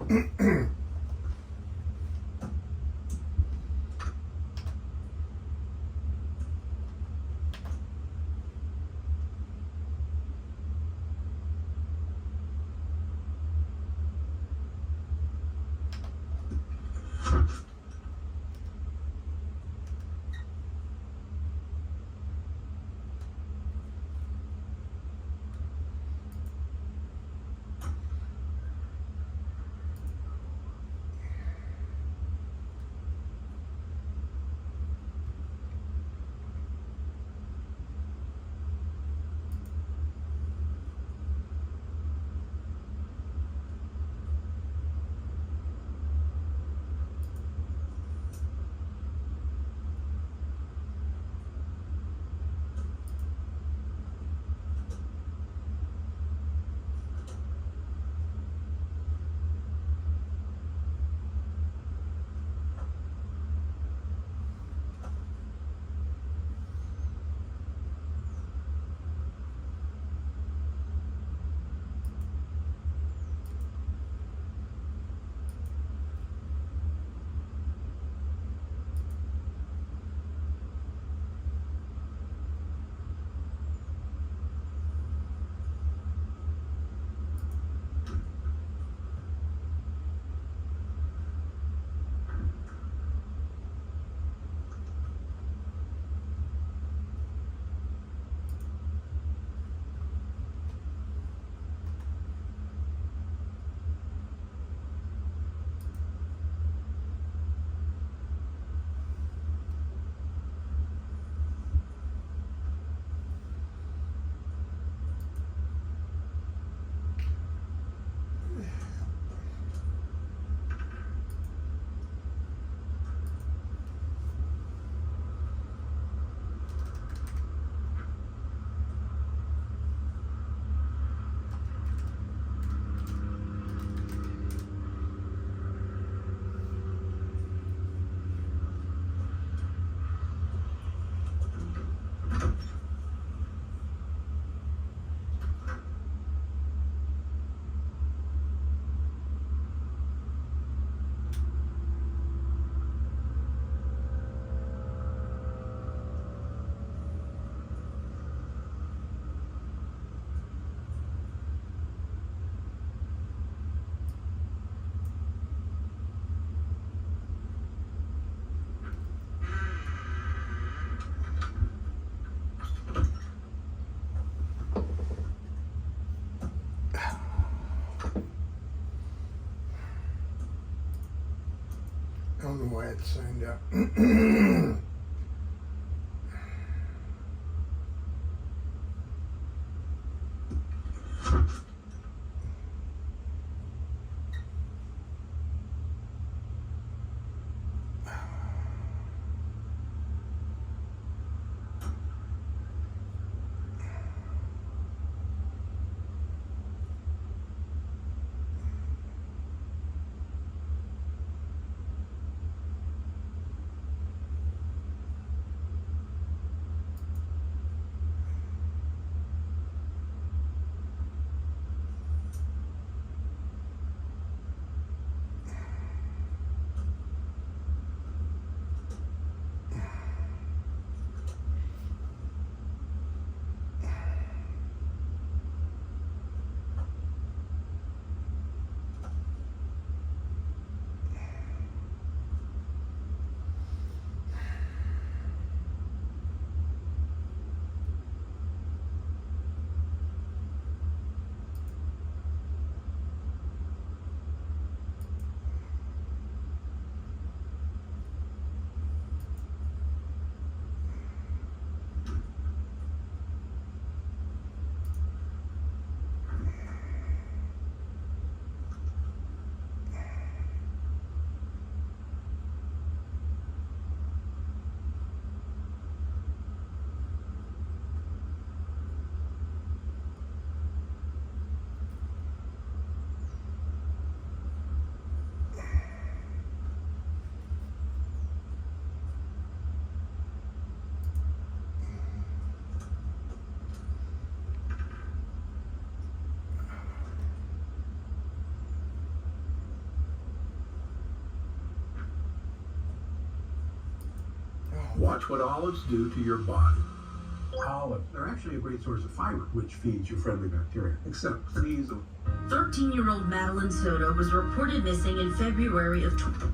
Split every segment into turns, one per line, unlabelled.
I don't know why it signed up.
Watch what olives do to your body. Olives are actually a great source of fiber, which feeds your friendly bacteria. Except these.
13-year-old Madeline Soto was reported missing in February of 20.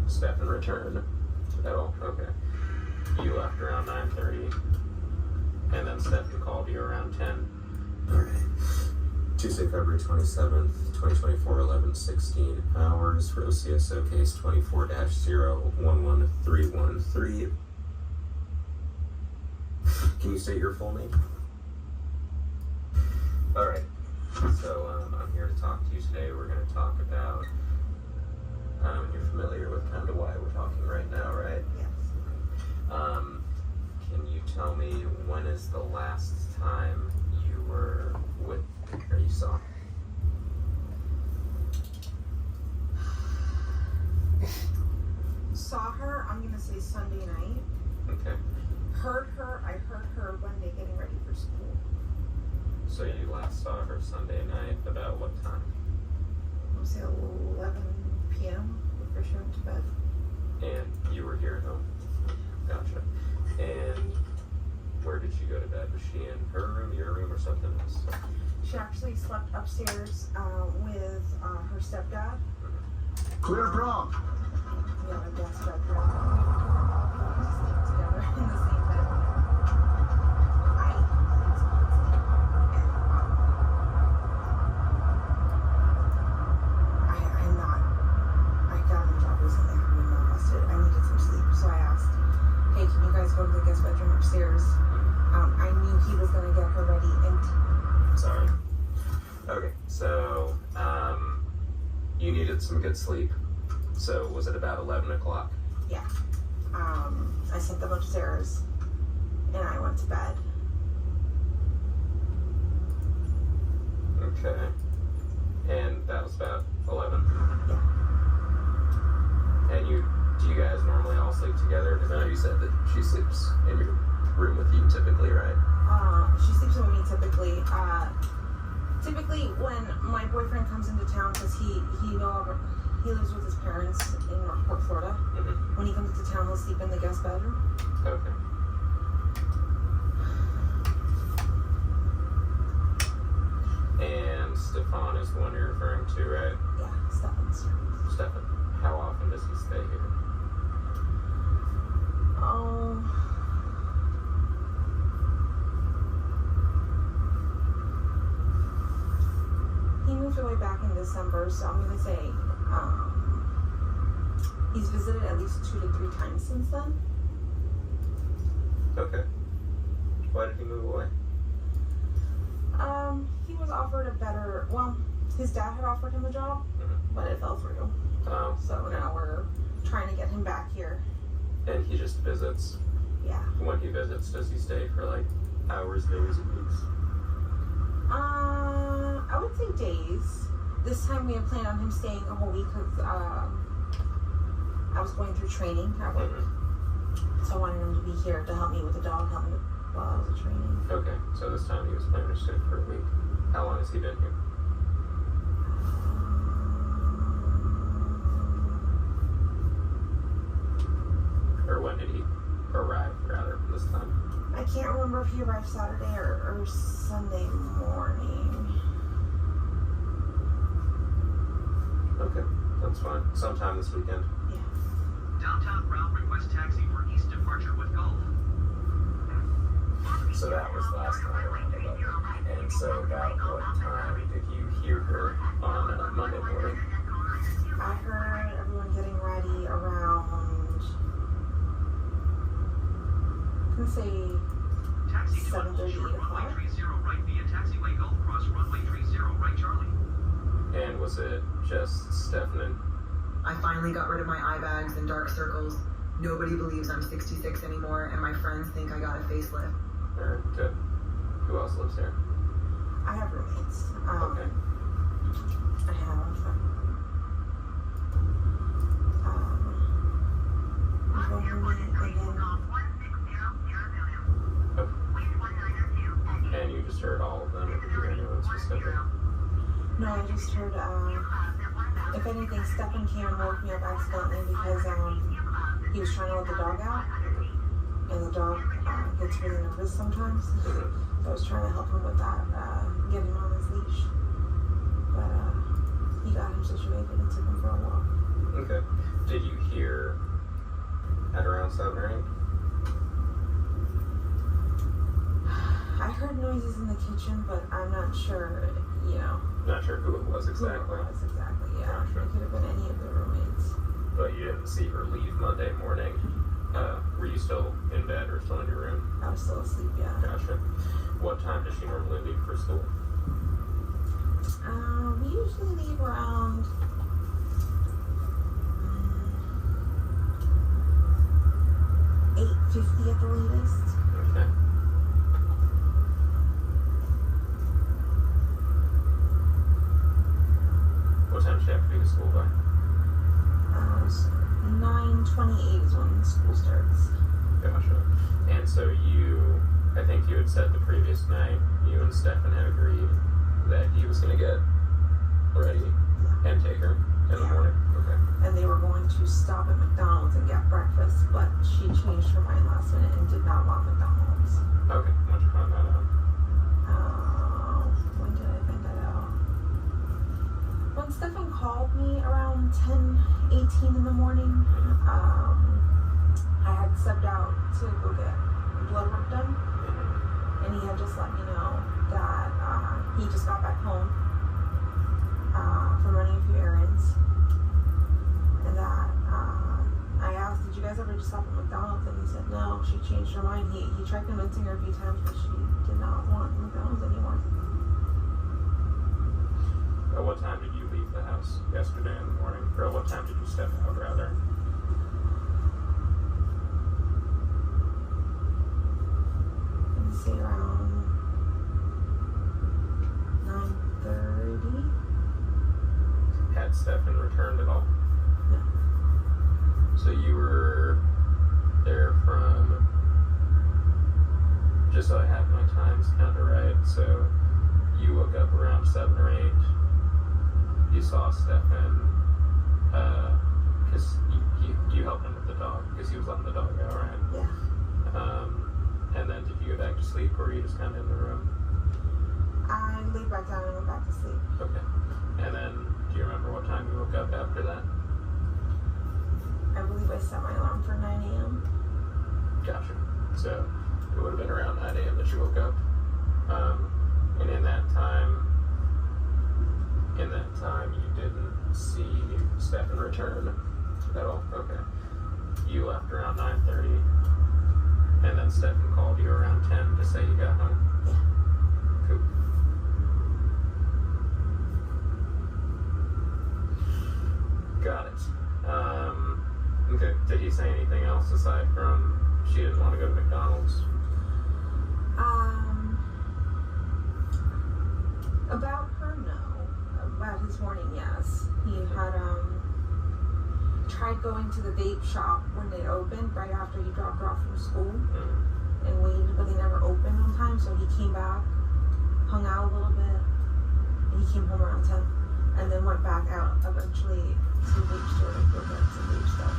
Stefan return at all? Okay. You left around 9:30, and then Stefan called you around 10.
Alright. Tuesday, February 27th, 2024, 11:16 hours for OCSO case 24-011313. Can you state your full name? Alright. So, I'm here to talk to you today. We're going to talk about you're familiar with kind of why we're talking right now, right?
Yes.
Can you tell me when is the last time you were with or you saw?
Saw her, I'm gonna say Sunday night.
Okay.
I heard her Monday getting ready for school.
So you last saw her Sunday night about what time?
I'm gonna say 11 p.m. before she went to bed.
And you were here at home? Gotcha. And where did she go to bed? Was she in her room, your room, or something else?
She actually slept upstairs with her stepdad.
Clear drop.
Yeah, my dad's bedroom. Just sleep together in the same bed. I got a new job recently. I'm not busted. I needed some sleep, so I asked, "Hey, can you guys go to the guest bedroom upstairs?" I knew he was gonna get her ready, and
Sorry. Okay, so you needed some good sleep. So was it about 11 o'clock?
yeah, I sent them upstairs, and I went to bed.
Okay. And that was about 11?
Yeah.
And do you guys normally all sleep together? Because I know you said that she sleeps in your room with you typically, right?
She sleeps with me typically. Typically when my boyfriend comes into town, because he lives with his parents in Northport, Florida.
Mm-hmm.
When he comes into town, he'll sleep in the guest bedroom.
Okay. And Stefan is the one you're referring to, right?
Yeah, Stefan's.
Stefan, how often does he stay here?
He moved away back in December, so I'm gonna say he's visited at least 2 to 3 times since then.
Okay. Why did he move away?
He was offered a better, his dad had offered him a job, but it fell through. So now we're trying to get him back here.
And he just visits?
Yeah.
When he visits, does he stay for like hours, days, and weeks?
I would say days. This time we had planned on him staying a whole week because I was going through training at work. So I wanted him to be here to help me with the dog, help me while I was at training.
Okay, so this time he was planning to stay for a week. How long has he been here? Or when did he arrive, rather, this time?
I can't remember if he arrived Saturday or Sunday morning.
Okay, that's fine. Sometime this weekend?
Yeah.
Downtown route request taxi for east departure with Gulf.
So that was last night around 11. And so about what time did you hear her on Monday morning?
I heard everyone getting ready around, I'm going to say
Taxi to
7:30, 8
runway
o'clock.
30 right via taxiway Gulf cross runway 30 right Charlie.
And was it just Stefan?
I finally got rid of my eye bags and dark circles. Nobody believes I'm 66 anymore, and my friends think I got a facelift.
Or good? Who else lives here?
I have roommates.
Okay.
I have one roommate, and then
And you just heard all of them, or did you hear anyone specific?
no, I just heard if anything, Stefan came and woke me up accidentally because he was trying to let the dog out, and the dog gets really nervous sometimes. So I was trying to help him with that, get him on his leash. But he got him situated and took him for a walk.
Okay. Did you hear at around 7 or 8?
I heard noises in the kitchen, but I'm not sure,
Not sure who it was exactly.
who it was exactly, yeah.
Gotcha.
It could have been any of the roommates.
But you didn't see her leave Monday morning. Were you still in bed or still in your room?
I was still asleep, yeah.
Gotcha. What time does she normally leave for school?
We usually leave around 8:50 at the latest.
Okay. What time does she have to be to school by?
9:28 is when school starts.
Gotcha. And so I think you had said the previous night, you and Stefan had agreed that he was going to get ready and take her in the morning. Okay.
And they were going to stop at McDonald's and get breakfast, but she changed her mind last minute and did not want McDonald's.
Okay. Why'd you find that out?
When did I find that out? When Stefan called me around 10:18 in the morning, I had stepped out to go get blood work done, and he had just let me know that he just got back home from running a few errands, and that I asked, did you guys ever just stop at McDonald's? And he said no, she changed her mind. He tried convincing her a few times, but she did not want McDonald's anymore.
At what time did you leave the house yesterday in the morning? Or what time did you step out, rather?
I'd say around 9:30.
Had Stefan returned at all?
No.
So you were there from, just so I have my times kind of right, so you woke up around 7 or 8. You saw Stefan, because you helped him with the dog, because he was letting the dog out, right?
Yeah.
And then did you go back to sleep, or were you just kind of in the room?
I laid back down and went back to sleep.
Okay. And then, do you remember what time you woke up after that?
I believe I set my alarm for 9 a.m.
Gotcha. So it would have been around 9 a.m. that you woke up. And in that time, you didn't see Stefan return at all? Okay. You left around 9:30, and then Stefan called you around 10 to say you got home?
Yeah.
Cool. Got it. Okay. Did he say anything else aside from she didn't want to go to McDonald's?
About her, no. About his morning, yes. He had tried going to the vape shop when they opened, right after he dropped her off from school, and waited, but they never opened on time, so he came back, hung out a little bit, and he came home around 10, and then went back out eventually to the vape store to go get some vape stuff.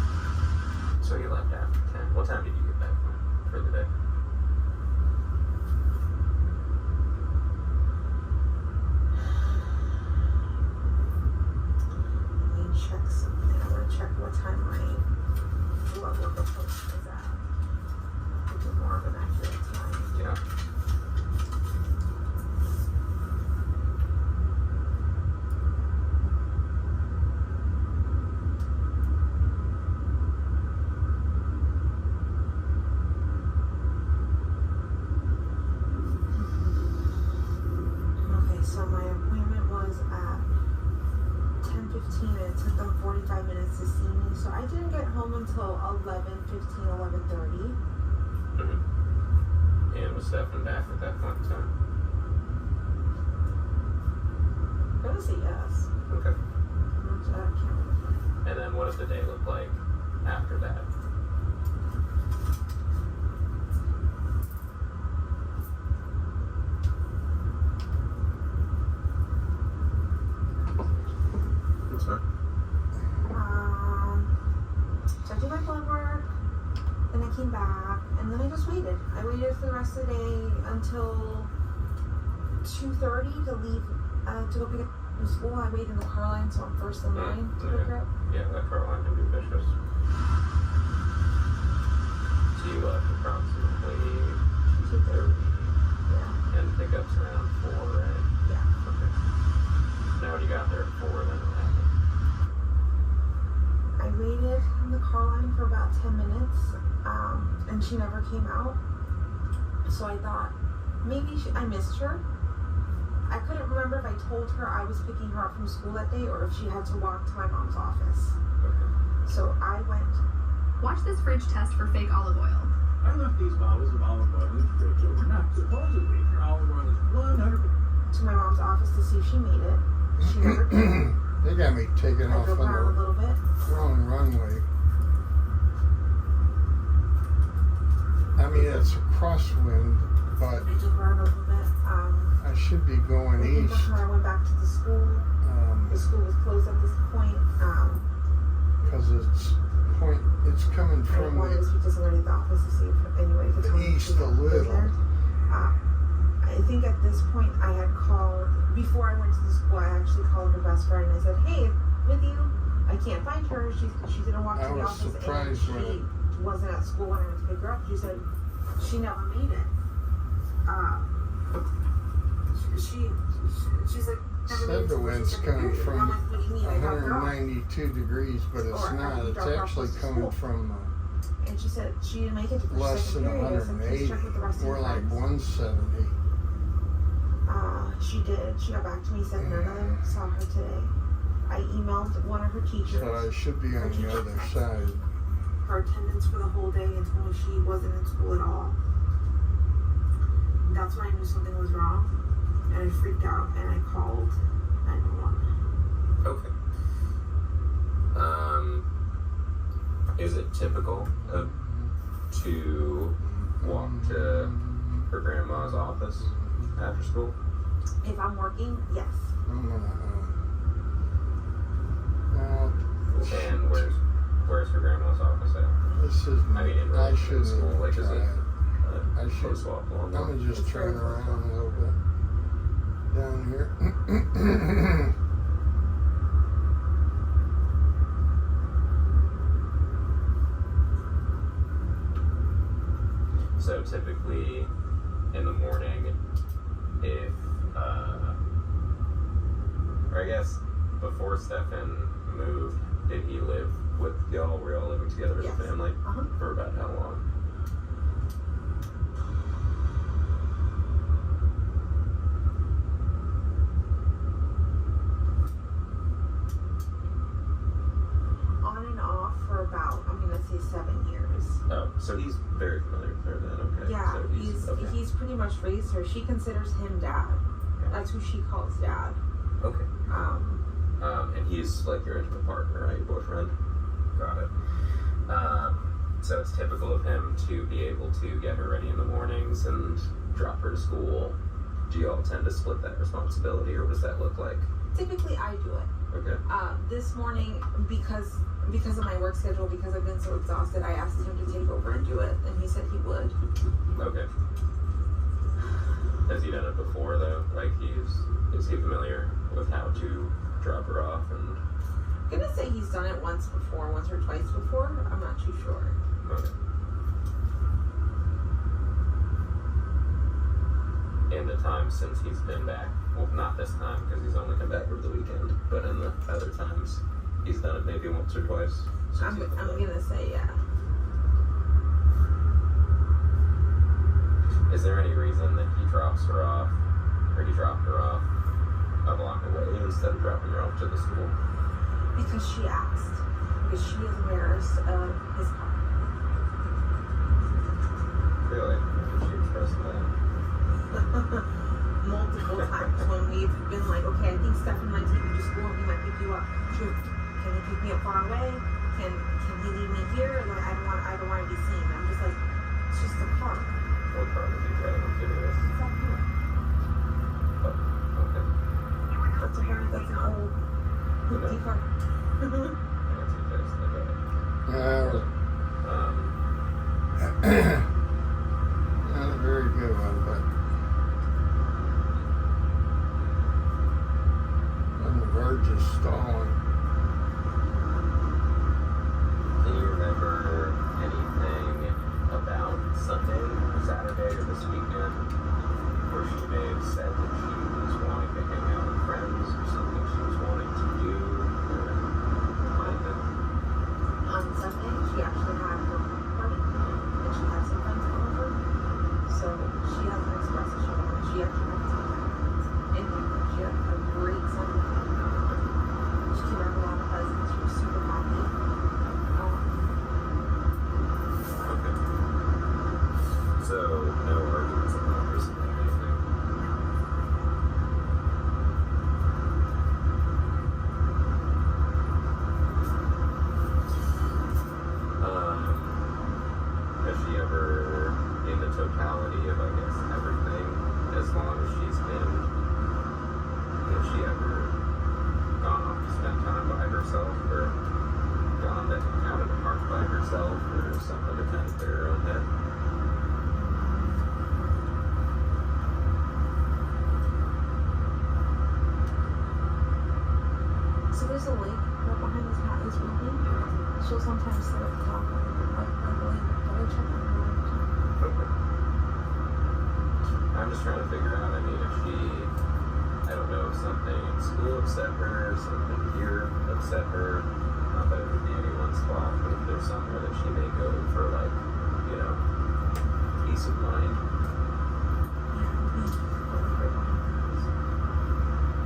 So you left after 10. What time did you get back home for the day?
Let me check something. I want to check what time my blood work appointment is at. To give more of an accurate time.
Yeah.
Okay, so my appointment was at 10:15 and it took them 45 minutes to see me. So I didn't get home until 11:15, 11:30.
And was Stefan back at that point in time?
want to say yes.
Okay.
I can't remember.
And then what does the day look like after that?
That's fine.
So I did my blood work, then I came back, and then I just waited. I waited for the rest of the day until 2:30 to leave to go pick up from school. I waited in the car line, so I'm first in line to pick her up.
Yeah, that car line can be vicious. So you left approximately
2:30. Yeah.
and pickups around 4, right?
Yeah.
Okay. Now when you got there at 4, then what happened?
I waited in the car line for about 10 minutes, and she never came out. So I thought maybe I missed her. I couldn't remember if I told her I was picking her up from school that day or if she had to walk to my mom's office.
Okay.
So I went.
Watch this fridge test for fake olive oil.
I left these bottles of olive oil in the fridge overnight. Supposedly, your olive oil is 100%.
To my mom's office to see if she made it. She never did.
They got me taken
I
off
drove
on
around a little bit.
the wrong runway. I mean, it's a crosswind, but
I drove around a little bit.
I should be going
Looking for
east.
her, I went back to the school. The school was closed at this point.
Because it's coming
I
from
wanted to speak to somebody at the office to see if anybody could tell
the
me if
east
she
a
had been
little.
there. I think at this point I had called, before I went to the school, I actually called her best friend and I said, hey, with you, I can't find her. She didn't walk
I
to the
was
office
surprised
and
when
she wasn't at school when I went to pick her up. She said she never made it. She's like, never made it.
said the wind's coming
And I'm
from
like, what do you mean? I dropped her off.
192 degrees, but it's
Or
not.
you
It's
dropped her off
actually
to
coming
school.
from
And she said she didn't make it to the
less
second
than
period. I said, please
180.
check with the rest of
We're
your
like
friends.
170.
She did. She got back to me, said none of them saw her today. I emailed one of her teachers,
So I should be on the other side.
her attendance for the whole day, and told me she wasn't in school at all. That's when I knew something was wrong, and I freaked out, and I called 911.
Okay. Is it typical to walk to her grandma's office after school?
If I'm working, yes.
I'm gonna, well,
And where's her grandma's office at?
this is.
I mean, in
I
relation to
shouldn't
school,
even
like, is
try
it
it.
a
I should.
close walk along?
I'm gonna just
It's
turn
very close.
around a little bit down here.
So typically in the morning, if, or I guess before Stefan moved, did he live with y'all? Were y'all living together as
Yes.
a family?
Uh-huh.
For about how long?
On and off for about, I'm gonna say 7 years.
Oh, so he's very familiar with her then, okay.
Yeah,
So
he's pretty much raised her. She considers him dad. That's who she calls dad.
Okay. And he's like your intimate partner, right? Your boyfriend? Got it. So it's typical of him to be able to get her ready in the mornings and drop her to school. Do you all tend to split that responsibility, or what does that look like?
Typically, I do it.
Okay.
This morning, because of my work schedule, because I've been so exhausted, I asked him to take over and do it, and he said he would.
Okay. Has he done it before though? Like is he familiar with how to drop her off and?
I'm gonna say he's done it once or twice before. I'm not too sure.
Okay. In the time since he's been back, well, not this time because he's only come back over the weekend, but in the other times, he's done it maybe once or twice. Since
I'm
he's been back.
gonna say yeah.
Is there any reason that he drops her off, or he dropped her off a block away instead of dropping her off to the school?
Because she asked. Because she is embarrassed of his car.
Really? She expressed that.
Multiple times when we've been like, okay, I think Stefan might Can he pick me up far away? Can he leave me here? And then I don't want to be seen. I'm just like, it's just a car.
What car was he driving? I'm curious.
It's up here.
Oh, okay.
That's an old hoopty car.
I got two texts.
Not a very good one, but on the verge of stalling.
Do you remember anything about Sunday or Saturday or this weekend where she may have said that she was wanting to hang out with friends or something she was wanting to do or anything?
On Sunday, she actually had her party, and she had some friends come over. So she hasn't expressed that she wanted. She actually went to some friends in England. She had a great Sunday. She came out with a lot of cousins. She was super happy.
Okay. So, no arguments about recently or anything? Has she ever, in the totality of, I guess, everything, as long as she's been, has she ever gone off to spend time by herself or gone out in the park by herself or something to kind of clear her own head?
So there's a lake right behind this building. She'll sometimes sit at the top of the lake. But I check on her all the time.
Okay. I'm just trying to figure out, I mean, if she, I don't know, if something in school upset her, something here upset her, not that it would be anyone's fault, but if there's somewhere that she may go for, like, you know, peace of mind.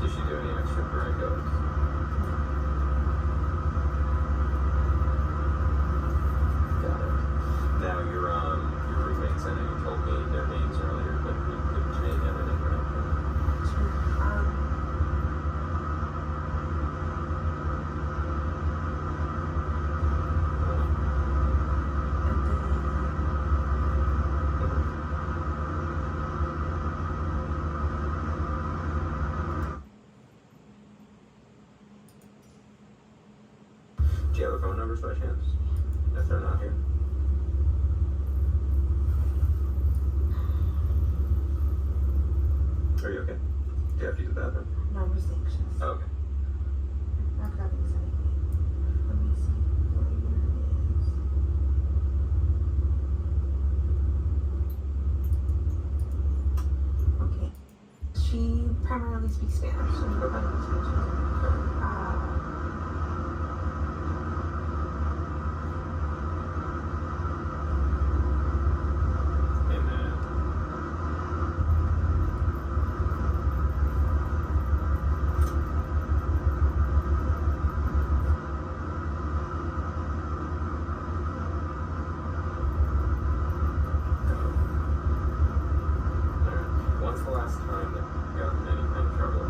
Does she do any extracurriculars? Got it. Now, your roommates, I know you told me their names earlier, but we couldn't change anything, right? Do you have a phone number by chance? If they're not here? Are you okay? Do you have to use the bathroom?
No, I'm just anxious.
Oh, okay.
I've got anxiety. Let me see where it is. Okay. She primarily speaks Spanish. So you primarily speak Spanish.
Amen. Alright. When's the last time that you got in any kind of trouble?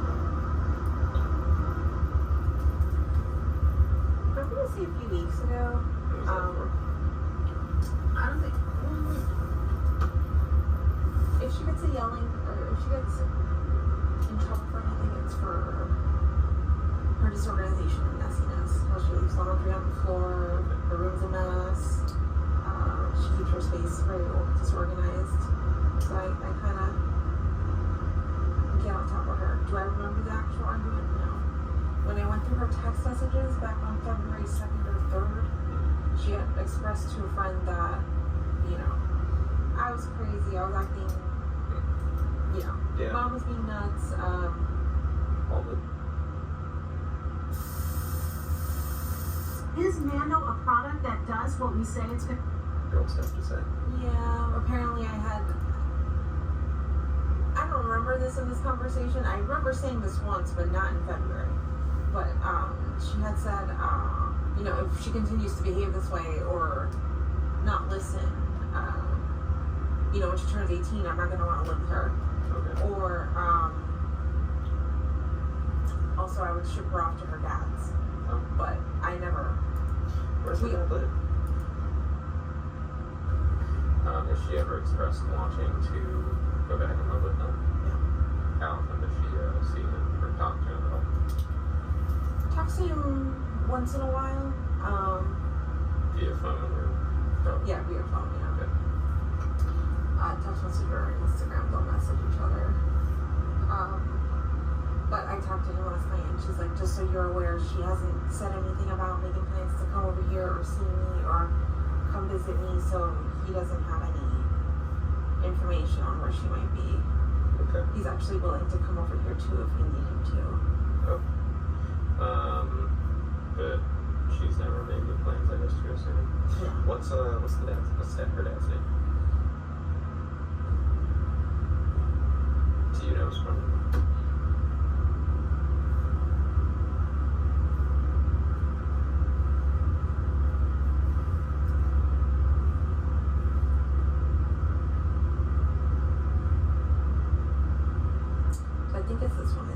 I'm gonna say a few weeks ago.
What was that for?
I don't think. If she gets a yelling, or if she gets in trouble for anything, it's for her disorganization and messiness. How she leaves laundry on the floor, her room's a mess. She keeps her space very disorganized. So I kind of get on top of her. Do I remember the actual argument? No. When I went through her text messages back on February 2nd or 3rd, she had expressed to a friend that, you know, I was crazy, I was acting, you know,
Yeah.
mom was being nuts.
All the
Is Nano a product that does what we say it's going to?
girls have to say.
Yeah, apparently I don't remember this in this conversation. I remember saying this once, but not in February. But she had said, you know, if she continues to behave this way or not listen, you know, when she turns 18, I'm not going to want to live with her.
Okay.
Or also I would ship her off to her dad's.
Oh.
But I never.
Where's her dad live? Has she ever expressed wanting to go back and live with them?
Yeah.
How often does she see him or talk to him at all?
Talk to him once in a while.
Via phone or phone?
Yeah, via phone, yeah.
Okay.
Text message or Instagram, they'll message each other. But I talked to her last night and she's like, just so you're aware, she hasn't said anything about making plans to come over here or see me or come visit me, so he doesn't have any information on where she might be.
Okay.
He's actually willing to come over here too if we need him to.
Oh. But she's never made any plans, I guess, to go see him.
Yeah.
What's her dad's name? Do you know his phone number?
I think it's this one.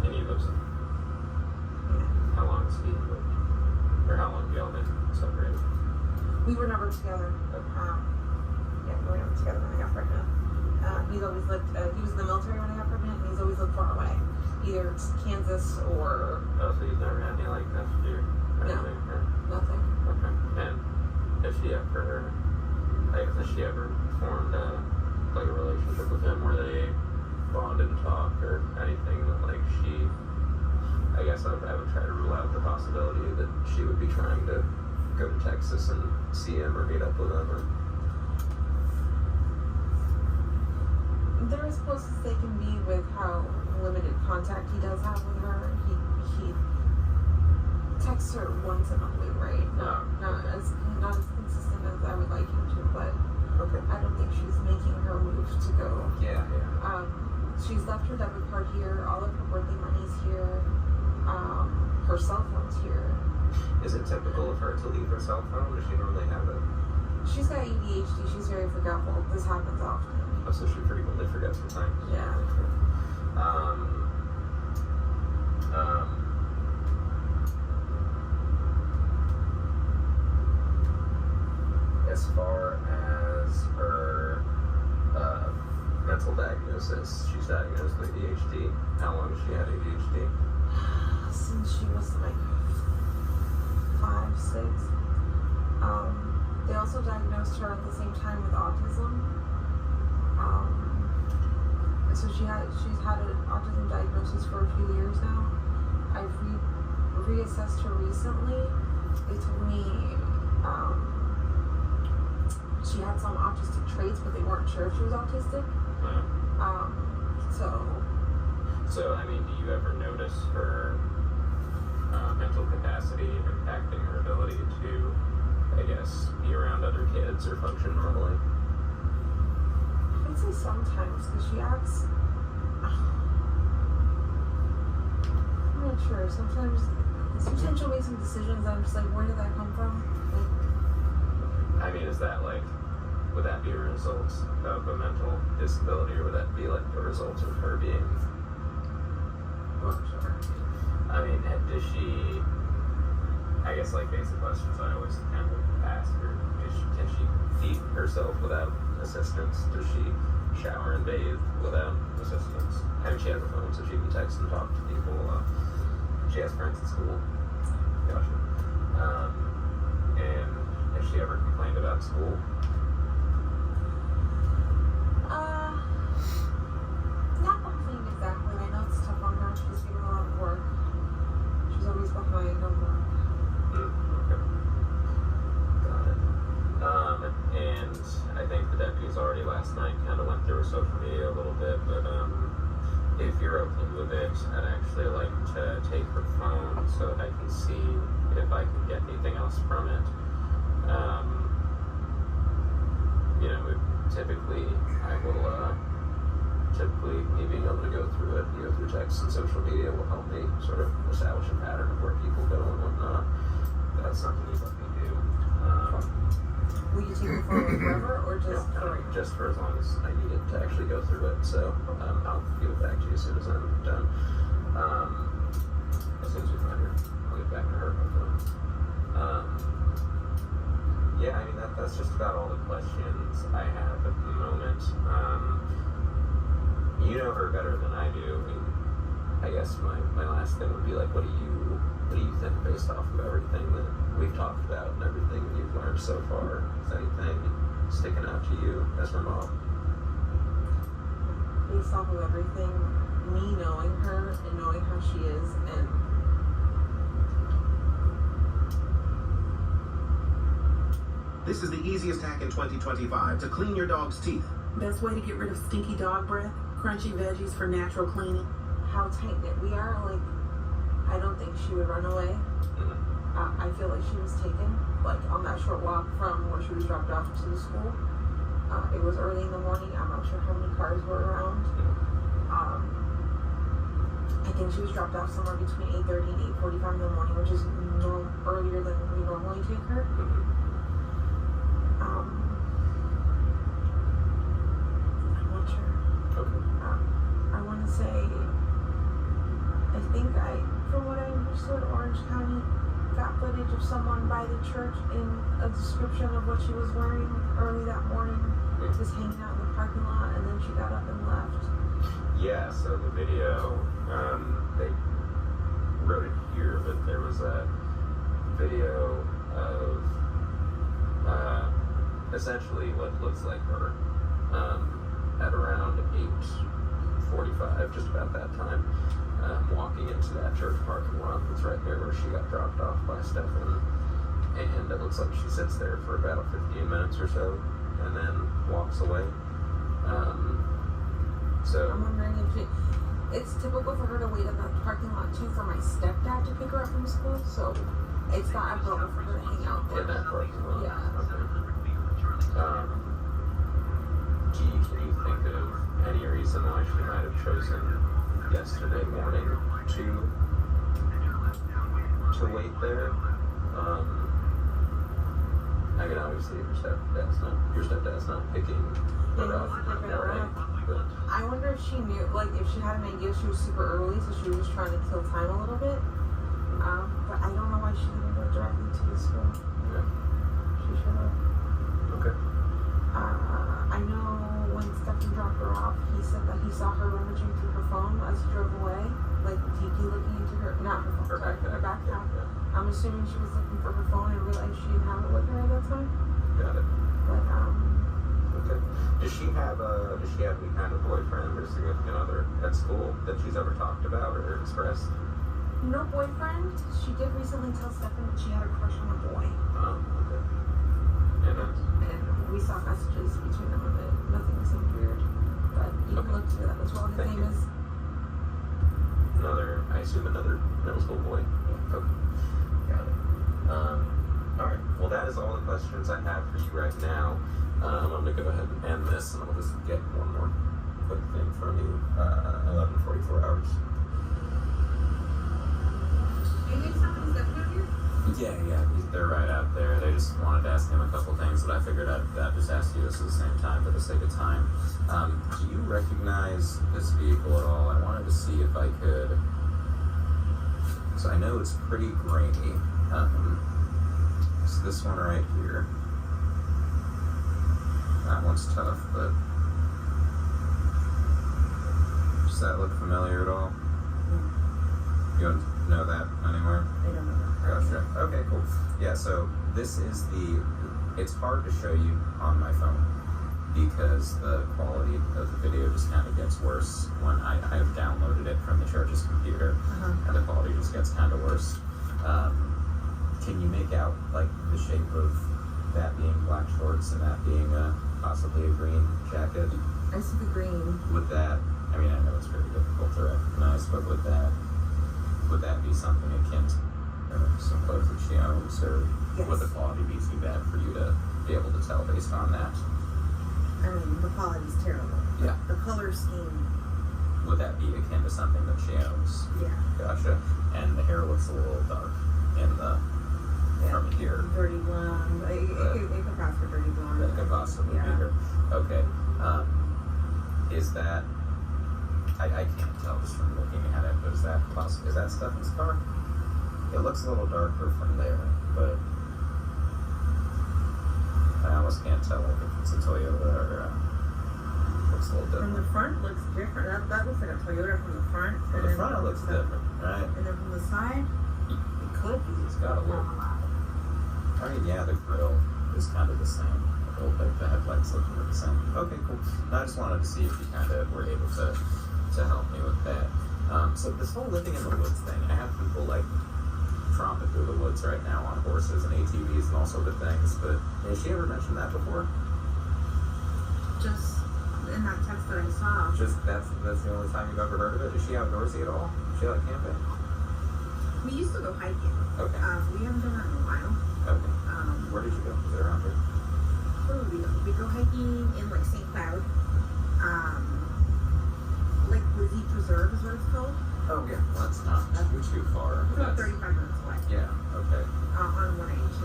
And he lives in.
Yeah.
How long has he lived? Or how long have y'all been separated?
We were never together. Yeah, we were never together when I got pregnant. He's always lived. He was in the military when I got pregnant, and he's always lived far away, either it's Kansas or
Oh, so he's never had any like nephew or
No.
anything? Or,
nothing.
okay. And has she ever formed like a relationship with him where they bonded and talked or anything that like she? I guess I would try to rule out the possibility that she would be trying to go to Texas and see him or meet up with him. Or
They're as close as they can be with how limited contact he does have with her. He texts her once a month, right? Not as consistent as I would like him to, but
okay.
I don't think she's making her move to go.
Yeah.
She's left her debit card here. All of her birthday money's here. Her cell phone's here.
Is it typical of her to leave her cell phone? Does she normally have it?
She's got ADHD. She's very forgetful. This happens often.
Oh, so she frequently forgets sometimes.
Yeah.
As far as her mental diagnosis, she's diagnosed with ADHD. How long has she had ADHD?
Since she was like 5, 6. They also diagnosed her at the same time with autism. So she's had an autism diagnosis for a few years now. I've reassessed her recently. They told me she had some autistic traits, but they weren't sure if she was autistic.
So I mean, do you ever notice her mental capacity impacting her ability to, I guess, be around other kids or function normally?
I'd say sometimes, because she acts. I'm not sure. Sometimes she'll make some decisions. I'm just like, where did that come from?
I mean, is that like, would that be a result of a mental disability, or would that be like a result of her being?
I'm not sure.
I mean, does she? I guess like basic questions I always kind of ask her: can she feed herself without assistance? Does she shower and bathe without assistance? And she has a phone so she can text and talk to people. She has friends at school. Gotcha. And has she ever complained about school?
Not complained exactly. I know it's tough on her. She's given a lot of work. She's always behind on work.
Okay. Got it. And I think the deputies already last night kind of went through social media a little bit, but if you're okay with it, I'd actually like to take her phone so that I can see if I can get anything else from it. Typically me being able to go through it, through text and social media will help me sort of establish a pattern of where people go and whatnot. That's something you let me do.
Will you take her phone wherever or just for right now?
just for as long as I need it to actually go through it. So I'll give it back to you as soon as I'm done. As soon as we find her, I'll get back to her. Yeah, I mean that's just about all the questions I have at the moment. You know her better than I do. I mean, I guess my last thing would be like, what do you think based off of everything that we've talked about and everything you've learned so far? Is anything sticking out to you as her mom?
Based off of everything, me knowing her and knowing how she is, and
This is the easiest hack in 2025 to clean your dog's teeth.
Best way to get rid of stinky dog breath, crunchy veggies for natural cleaning.
how tight knit we are, like, I don't think she would run away. I feel like she was taken, like, on that short walk from where she was dropped off to the school. It was early in the morning. I'm not sure how many cars were around. I think she was dropped off somewhere between 8:30 and 8:45 in the morning, which is earlier than we normally take her. I'm not sure.
Okay.
I want to say, I think from what I understood, Orange County got footage of someone by the church in a description of what she was wearing early that morning, just hanging out in the parking lot, and then she got up and left.
Yeah, so the video, they wrote it here, but there was a video of essentially what looks like her at around 8:45, just about that time, walking into that church parking lot that's right there where she got dropped off by Stefan. And it looks like she sits there for about 15 minutes or so and then walks away. So
I'm wondering if it's typical for her to wait in the parking lot too for my stepdad to pick her up from school, so it's not abnormal for her to hang out there.
in that parking lot.
Yeah.
Okay. Can you think of any reason why she might have chosen yesterday morning to wait there? I mean, obviously your stepdad's not picking her up in the morning, but
I wonder if she knew, like, if she had an idea she was super early, so she was just trying to kill time a little bit. But I don't know why she didn't go directly to the school.
yeah.
She should have.
Okay.
I know when Stefan dropped her off, he said that he saw her rummaging through her phone as he drove away, like deeply looking into her, not her phone, sorry, her backpack.
Yeah.
I'm assuming she was looking for her phone and realized she didn't have it with her at that time.
Got it.
But
Okay. Does she have any kind of boyfriend or significant other at school that she's ever talked about or expressed?
no boyfriend. She did recently tell Stefan that she had a crush on a boy.
Oh, okay. And
And we saw messages between them of it. Nothing seemed weird. But you can look to that as well. His
Thank
name
you.
is
I assume another middle school boy.
Yeah.
Okay. Got it. All right. Well, that is all the questions I have for you right now. I'm going to go ahead and end this, and I'll just get one more quick thing from you. 11:44 hours. Yeah, they're right out there. They just wanted to ask him a couple things, but I figured I'd just ask you this at the same time for the sake of time. Do you recognize this vehicle at all? I wanted to see if I could. So I know it's pretty grainy. It's this one right here. That one's tough, but does that look familiar at all? You don't know that anywhere?
I don't know.
Gotcha. Okay, cool. Yeah, so this is it's hard to show you on my phone because the quality of the video just kind of gets worse when I have downloaded it from the church's computer, and the quality just gets kind of worse. Can you make out, like, the shape of that being black shorts and that being possibly a green jacket?
I see the green.
Would that, I mean, I know it's very difficult to recognize, but would that be something akin to some clothes that she owns, or
Yes.
would the quality be too bad for you to be able to tell based on that?
I mean, the quality's terrible.
Yeah.
The color scheme,
Would that be akin to something that she owns?
yeah.
Gotcha. And the hair looks a little dark in the from here.
Dirty blonde. It could pass for dirty blonde.
That could possibly be her. Okay. Is that? I can't tell just from looking at it, but is that Stefan's car? It looks a little darker from there, but I almost can't tell if it's a Toyota or looks a little different.
From the front looks different. That looks like a Toyota from the front.
From the front it looks different, right?
And then from the side, it could be.
It's got a little. I mean, yeah, the grill is kind of the same. A little bit. The headlights look the same. Okay, cool. No, I just wanted to see if you kind of were able to help me with that. So this whole living in the woods thing, I have people like tromping through the woods right now on horses and ATVs and all sorts of things, but has she ever mentioned that before?
Just in that text that I saw.
Just that's the only time you've ever heard of it? Is she outdoorsy at all? Does she like camping?
We used to go hiking.
Okay.
We haven't done that in a while.
Okay. Where did you go? Is it around here?
Where would we go? We go hiking in like St. Cloud. Lake Lizzie Preserve is what it's called.
Oh yeah. Well, that's not too far.
It's about 35 minutes away.
Yeah. Okay.
On 182.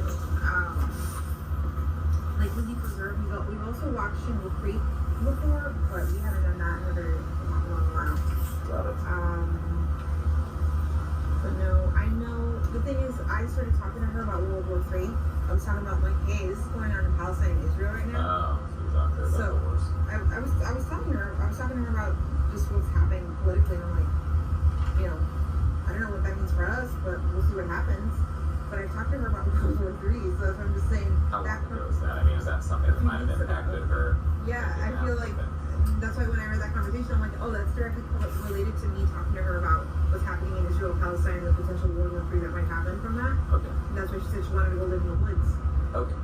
Lake Lizzie Preserve. We've also walked Shingle Creek before, but we haven't done that in a very long while.
Got it.
But no, I know. The thing is, I started talking to her about World War III. I was talking about like, hey, this is going on in Palestine and Israel right now.
Oh, so you're talking about the wars.
I was talking to her about just what's happening politically, and I'm like, you know, I don't know what that means for us, but we'll see what happens. But I talked to her about World War III, so I'm just saying.
How long ago was that? I mean, is that something that might have impacted her?
Yeah, I feel like that's why when I heard that conversation, I'm like, oh, that's directly related to me talking to her about what's happening in Israel, Palestine, and the potential World War III that might happen from that.
Okay.
And that's why she said she wanted to go live in the woods.
Okay.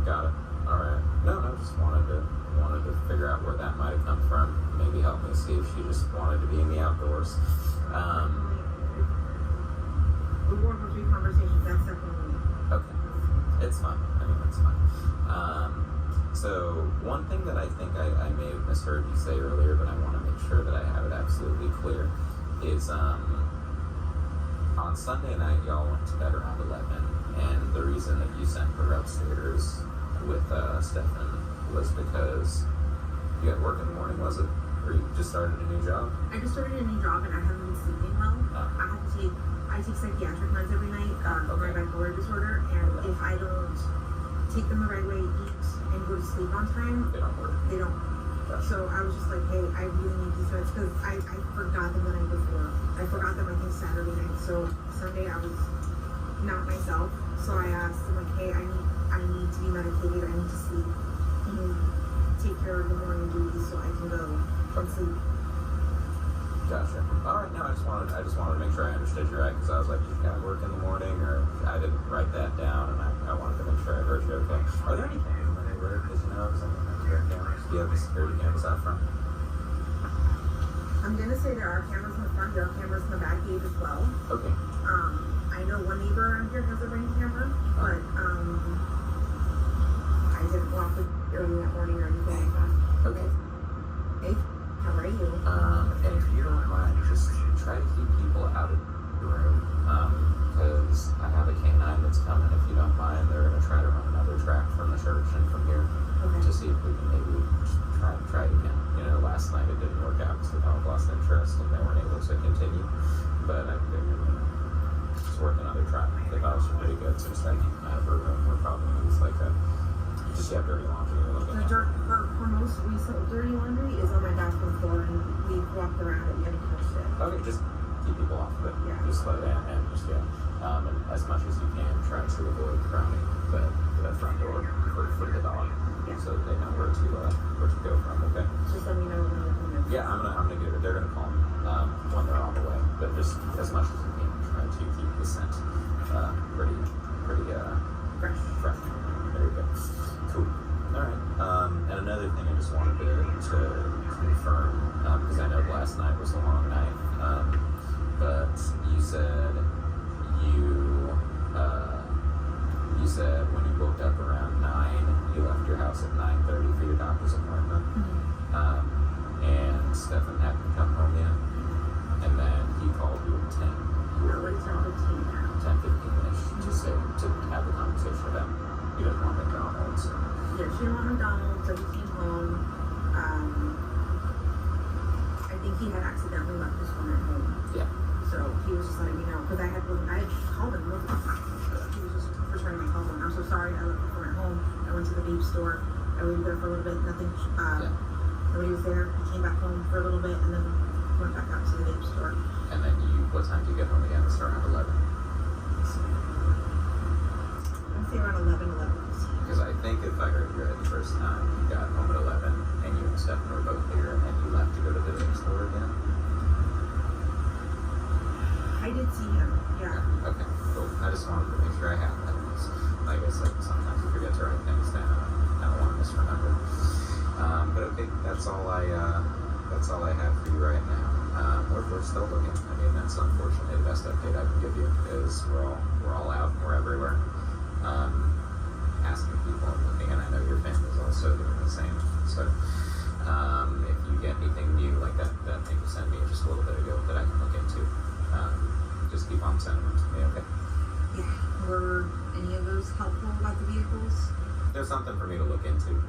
Got it. All right. No, I just wanted to figure out where that might have come from. Maybe help me see if she just wanted to be in the outdoors.
The World War III conversation, that's definitely me.
Okay. It's fine. I mean, it's fine. So one thing that I think I may have misheard you say earlier, but I want to make sure that I have it absolutely clear, is on Sunday night y'all went to bed around 11, and the reason that you sent her upstairs with Stefan was because you had work in the morning, was it? Or you just started a new job?
I just started a new job and I haven't been sleeping well. I take psychiatric meds every night for my bipolar disorder, and if I don't take them the right way, eat, and go to sleep on time,
They don't work.
they don't. So I was just like, hey, I really need these meds because I forgot them the night before. I forgot them, I think, Saturday night. So Sunday I was not myself. So I asked him, like, hey, I need to be medicated. I need to sleep. Can you take care of the morning duties so I can go and sleep?
Gotcha. All right. No, I just wanted to make sure I understood you right, because I was like, you got work in the morning, or I didn't write that down, and I wanted to make sure I heard you okay. Are there any cameras in the neighborhood? Because you know, there are cameras. Do you have any security cameras out front?
I'm gonna say there are cameras in the front. There are cameras in the back gate as well.
Okay.
I know one neighbor around here has a ring camera, but I didn't walk with early that morning or anything like that.
Okay.
Hey, how are you?
And if you don't mind, just try to keep people out of the room, because I have a canine that's coming. If you don't mind, they're gonna try to run another track from the church and from here to see if we can maybe just try it again. You know, last night it didn't work out because the dog lost interest and they weren't able to continue. But I figured, just work another track. The dogs are pretty good, so just try to keep them out of her room. We're probably just like just you have dirty laundry.
Her most recent dirty laundry is on my bathroom floor, and we've walked around it and touched it.
Okay, just keep people off of it.
Yeah.
Just let it and just and as much as you can, try to avoid crowding the front door for the dog, so that they know where to go from. Okay.
Just let me know when they're coming.
Yeah, I'm gonna get it. They're gonna call me when they're on the way. But just as much as you can, try to keep the scent pretty fresh. There you go. Cool. All right. And another thing I just wanted to confirm, because I know last night was a long night, but you said you said when you woke up around 9, you left your house at 9:30 for your doctor's appointment, and Stefan hadn't come home yet, and then he called you at 10.
No, it's 10:15 now.
10:15ish to have the You didn't want McDonald's.
Yeah, she didn't want McDonald's, so he came home. I think he had accidentally left his phone at home.
Yeah.
So he was just letting me know, because I had called him multiple times. He was just returning my call phone. I'm so sorry, I left my phone at home. I went to the vape store. I waited there for a little bit, nothing, nobody was there. I came back home for a little bit and then went back out to the vape store.
And then what time did you get home again? It's around 11.
I'd say around 11.
Because I think if I heard you right the first time, you got home at 11 and you and Stephen were both here and you left to go to the vape store again.
I did see him, yeah.
Okay, cool. I just wanted to make sure I had that. Like I said, sometimes you forget to write things down. I don't want to misremember. But okay, that's all I have for you right now. We're still looking. I mean, that's unfortunately the best update I can give you is we're all out and we're everywhere. Asking people and looking, and I know your family's also doing the same. So if you get anything new like that thing you sent me just a little bit ago that I can look into, just keep on sending them to me, okay?
Yeah. Were any of those helpful about the vehicles?
There's something for me to look into,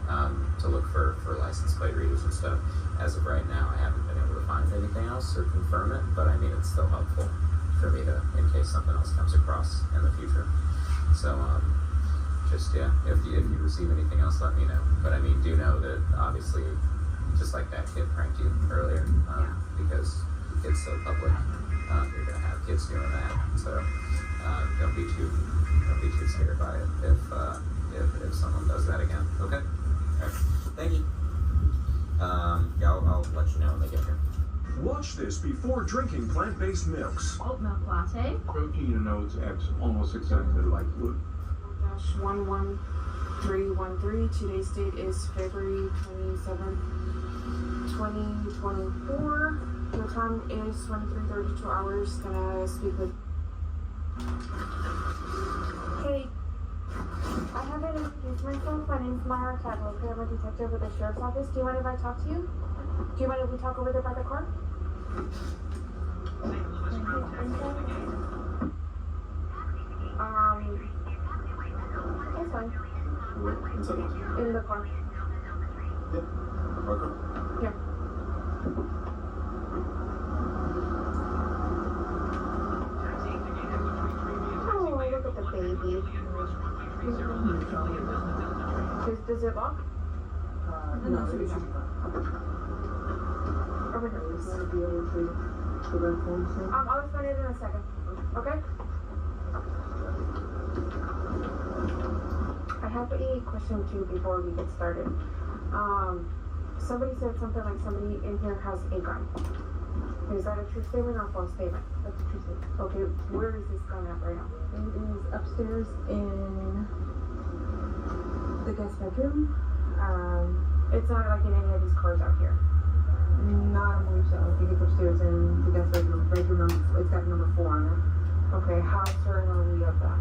to look for license plate readers and stuff. As of right now, I haven't been able to find anything else or confirm it, but I mean, it's still helpful for me to, in case something else comes across in the future. So, just, yeah, if you receive anything else, let me know. But I mean, do know that obviously, just like that kid pranked you earlier, because it's so public, you're gonna have kids doing that. So, don't be too scared by it if someone does that again. Okay? All right. Thank you. Yeah, I'll let you know when they get here.
Watch this before drinking plant-based milks.
Oat milk latte.
Protein and oats acts almost exactly like gluten.
11313. Today's date is February 27th, 2024. The time is 23:32 hours. Gonna speak with.
Hey, I haven't introduced myself. My name's Myra Cadlocker. I'm a detective with the Sheriff's Office. Do you mind if I talk to you? Do you mind if we talk over there by the car? It's fine. In the car.
Yeah. Parker?
Yeah. Oh, look at the baby. Does it lock?
No, it's okay.
Over here, please. I'll explain it in a second. Okay? I have a question or two before we get started. Somebody said something like somebody in here has a gun. Is that a true statement or a false statement?
That's a true statement.
Okay, where is this gun at right now?
It is upstairs in the guest bedroom.
It's not like in any of these cars out here.
Not I believe so. I think it's upstairs in the guest bedroom. Bedroom number, it's got number 4 on it.
Okay, how certain are we of that?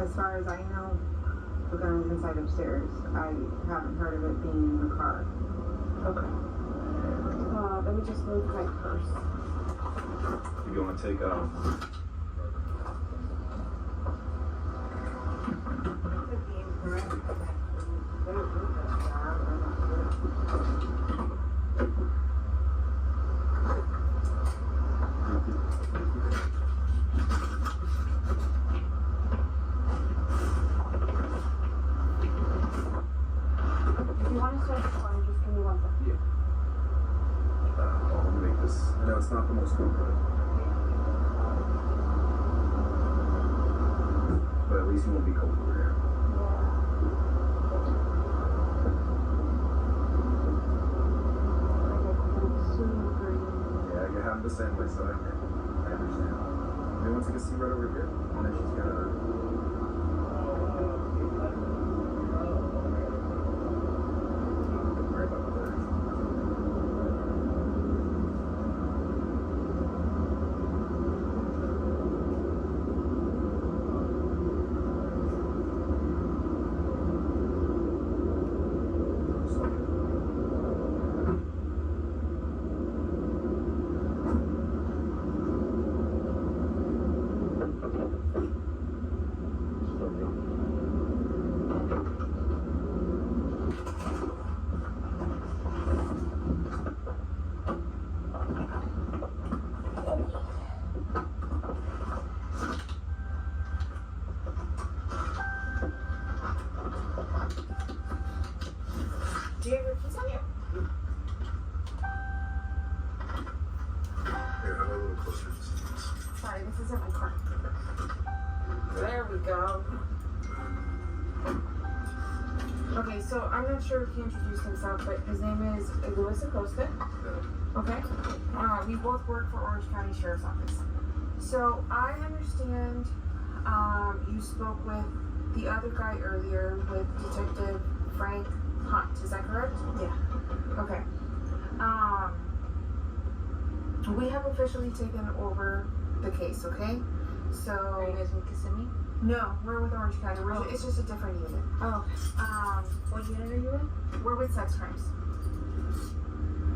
As far as I know, the gun is inside upstairs. I haven't heard of it being in the car.
Okay. Let me just move my purse.
If you want to take
If you want to start recording, just give me 1 second.
Yeah. I'll make this. I know it's not the most comfortable, but at least you won't be cold over here. Yeah, you're having the same way, so I understand. You want to take a seat right over here? And then she's gonna. Don't worry about the birds.
in my car. There we go. Okay, so I'm not sure if he introduced himself, but his name is Luis Acosta. Okay. We both work for Orange County Sheriff's Office. So I understand you spoke with the other guy earlier with Detective Frank Hunt. Is that correct?
Yeah.
Okay. We have officially taken over the case, okay? So.
Are you guys with Kissimmee?
No, we're with Orange County. It's just a different unit.
Oh. What unit are you in?
We're with sex crimes.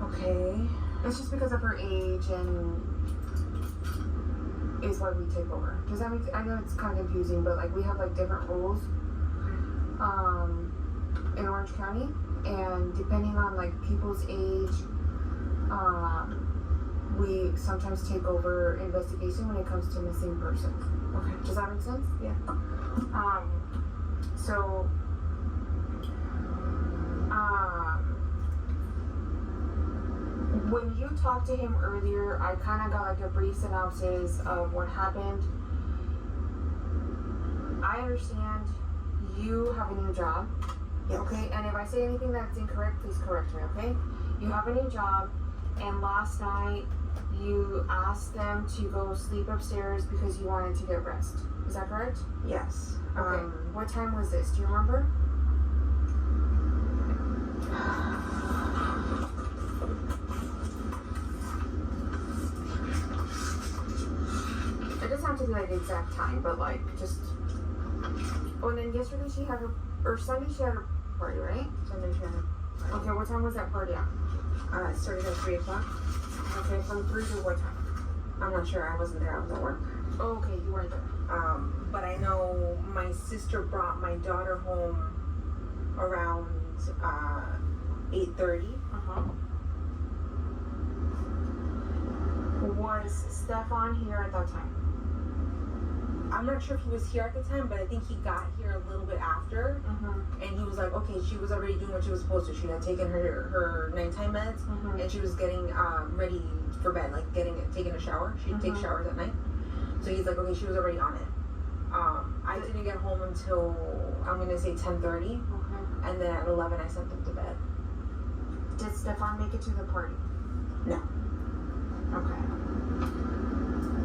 Okay.
It's just because of her age and is why we take over. Does that make I know it's kind of confusing, but like we have like different rules in Orange County, and depending on like people's age, we sometimes take over investigation when it comes to missing persons. Okay. Does that make sense?
Yeah.
So when you talked to him earlier, I kind of got like a brief synopsis of what happened. I understand you have a new job.
Yes.
Okay, and if I say anything that's incorrect, please correct me, okay? You have a new job, and last night you asked them to go sleep upstairs because you wanted to get rest. Is that correct?
Yes.
Okay. What time was this? Do you remember? It doesn't have to be like the exact time, but like just. Oh, and then yesterday she had or Sunday she had a party, right?
Sunday she had a party.
Okay, what time was that party at?
It started at 3 o'clock.
Okay, from 3 to what time?
I'm not sure. I wasn't there. I was at work.
Oh, okay, you weren't there.
But I know my sister brought my daughter home around 8:30.
Was Stefan here at that time?
I'm not sure if he was here at the time, but I think he got here a little bit after. And he was like, okay, she was already doing what she was supposed to. She had taken her nighttime meds, and she was getting ready for bed, like taking a shower. She'd take showers at night. So he's like, okay, she was already on it. I didn't get home until, I'm going to say 10:30. And then at 11, I sent them to bed.
Did Stefan make it to the party?
No.
Okay.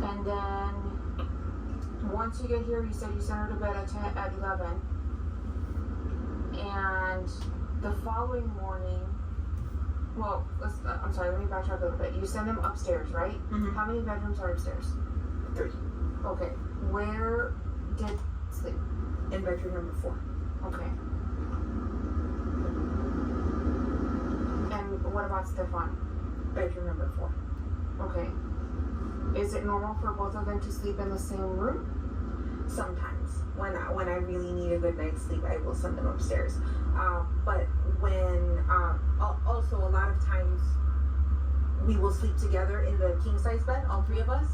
And then, once you get here, you said you sent her to bed at 11. And the following morning, well, I'm sorry, let me backtrack a little bit. You send them upstairs, right? How many bedrooms are upstairs?
3.
Okay. Where did sleep?
In bedroom number 4.
Okay. And what about Stefan?
Bedroom number 4.
Okay. Is it normal for both of them to sleep in the same room?
Sometimes. When I really need a good night's sleep, I will send them upstairs. But when, also a lot of times, we will sleep together in the king-size bed, all 3 of us.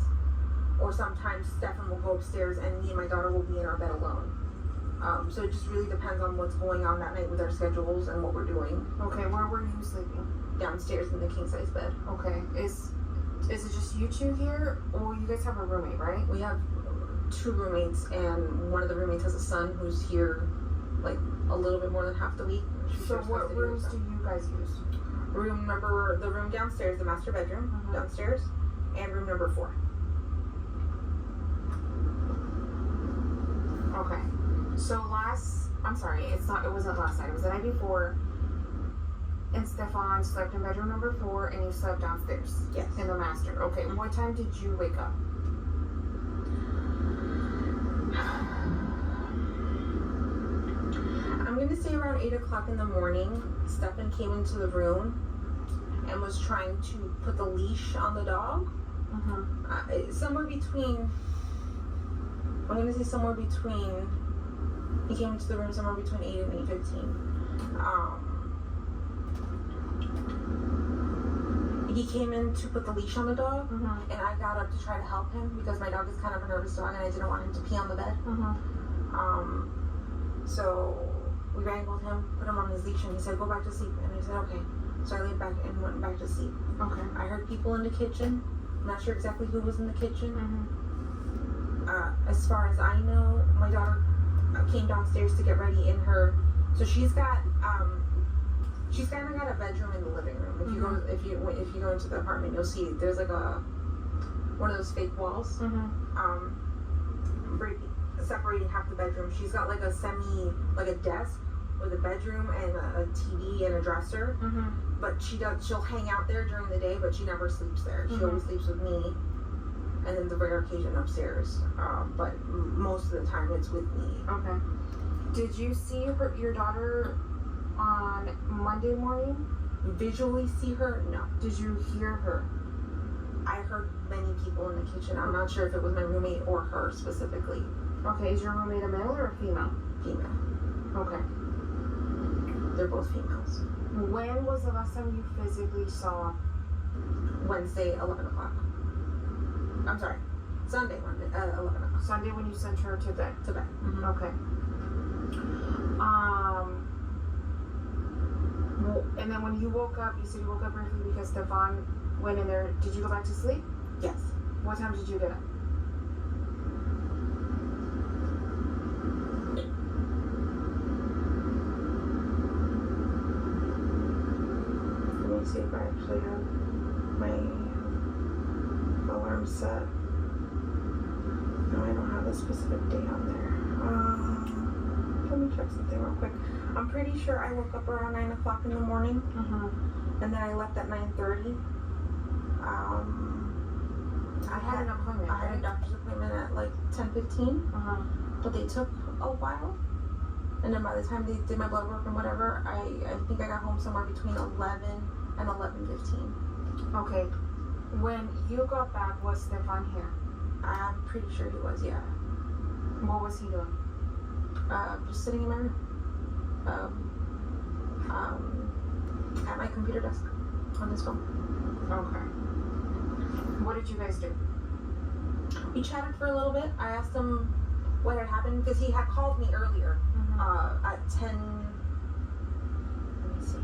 Or sometimes Stefan will go upstairs and me and my daughter will be in our bed alone. So it just really depends on what's going on that night with our schedules and what we're doing.
Okay, where were you sleeping?
Downstairs in the king-size bed.
Okay. Is it just you two here, or you guys have a roommate, right?
We have 2 roommates, and one of the roommates has a son who's here like a little bit more than half the week.
So what rooms do you guys use?
The room downstairs, the master bedroom downstairs, and room number 4.
Okay. So it wasn't last night, it was the night before, and Stefan slept in bedroom number 4, and you slept downstairs?
Yes.
In the master. Okay, what time did you wake up?
I'm going to say around 8 o'clock in the morning, Stefan came into the room and was trying to put the leash on the dog. Somewhere between, he came into the room somewhere between 8 and 8:15. He came in to put the leash on the dog, and I got up to try to help him because my dog is kind of a nervous dog and I didn't want him to pee on the bed. So we wrangled him, put him on his leash, and he said, go back to sleep. And I said, okay. So I laid back and went back to sleep.
Okay.
I heard people in the kitchen. I'm not sure exactly who was in the kitchen. as far as I know, my daughter came downstairs to get ready in her. So she's got kind of got a bedroom in the living room. If you go into the apartment, you'll see there's like one of those fake walls. Separating half the bedroom. She's got like a desk with a bedroom and a TV and a dresser. But she'll hang out there during the day, but she never sleeps there. She always sleeps with me, and then the rare occasion upstairs. But most of the time it's with me.
Okay. Did you see your daughter on Monday morning?
Visually see her? No.
Did you hear her?
I heard many people in the kitchen. I'm not sure if it was my roommate or her specifically.
Okay, is your roommate a male or a female?
Female.
Okay.
They're both females.
When was the last time you physically saw?
Wednesday, 11 o'clock. I'm sorry. Sunday, 11 o'clock.
Sunday when you sent her to bed?
To bed.
Okay. And then when you woke up, you said you woke up briefly because Stefan went in there. Did you go back to sleep?
Yes.
What time did you get up?
Let me see if I actually have my alarm set. No, I don't have a specific date on there. Let me check something real quick. I'm pretty sure I woke up around 9 o'clock in the morning. And then I left at 9:30.
I had an appointment.
I had a doctor's appointment at like 10:15. But they took a while. And then by the time they did my blood work and whatever, I think I got home somewhere between 11 and 11:15.
Okay. When you got back, was Stefan here?
I'm pretty sure he was, yeah.
What was he doing?
Just sitting in my room. At my computer desk on his phone.
Okay. What did you guys do?
We chatted for a little bit. I asked him what had happened because he had called me earlier at 10. Let me see.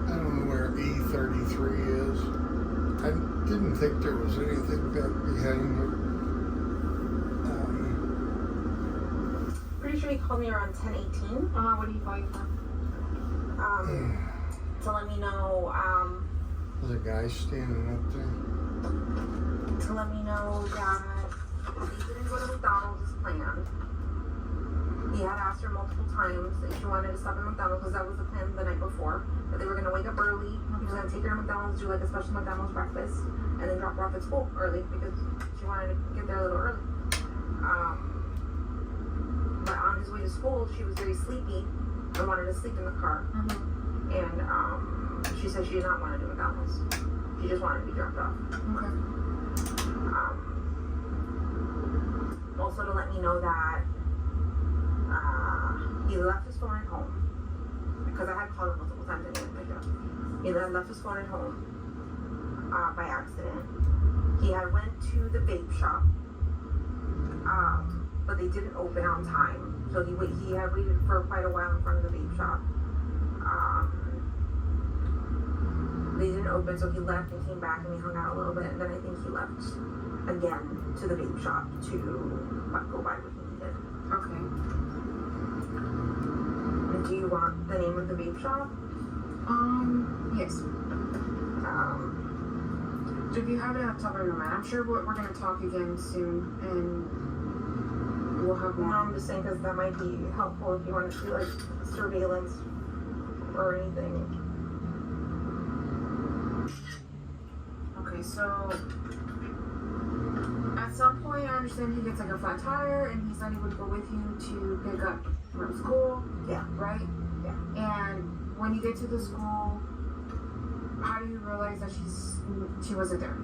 I don't know where E33 is. I didn't think there was anything back behind it.
Pretty sure he called me around 10:18.
What do you call you from?
To let me know,
There's a guy standing up there.
to let me know that they didn't go to McDonald's as planned. He had asked her multiple times if she wanted to stop at McDonald's because that was the plan the night before. That they were going to wake up early. He was going to take her to McDonald's, do like a special McDonald's breakfast, and then drop her off at school early because she wanted to get there a little early. But on his way to school, she was very sleepy and wanted to sleep in the car. And she said she did not want to do McDonald's. She just wanted to be dropped off.
Okay.
Also to let me know that he left his phone at home because I had called him multiple times and he didn't pick up. He then left his phone at home by accident. He had went to the vape shop, but they didn't open on time, so he had waited for quite a while in front of the vape shop. They didn't open, so he left and came back and we hung out a little bit, and then I think he left again to the vape shop to go buy what he needed.
Okay.
Do you want the name of the vape shop?
Yes. If you have it on top of your mind, I'm sure we're going to talk again soon, and we'll have more.
No, I'm just saying because that might be helpful if you want to do like surveillance or anything.
Okay, so at some point I understand he gets like a flat tire and he's not able to go with you to pick up from school.
Yeah.
Right?
Yeah.
And when you get to the school, how do you realize that she wasn't there?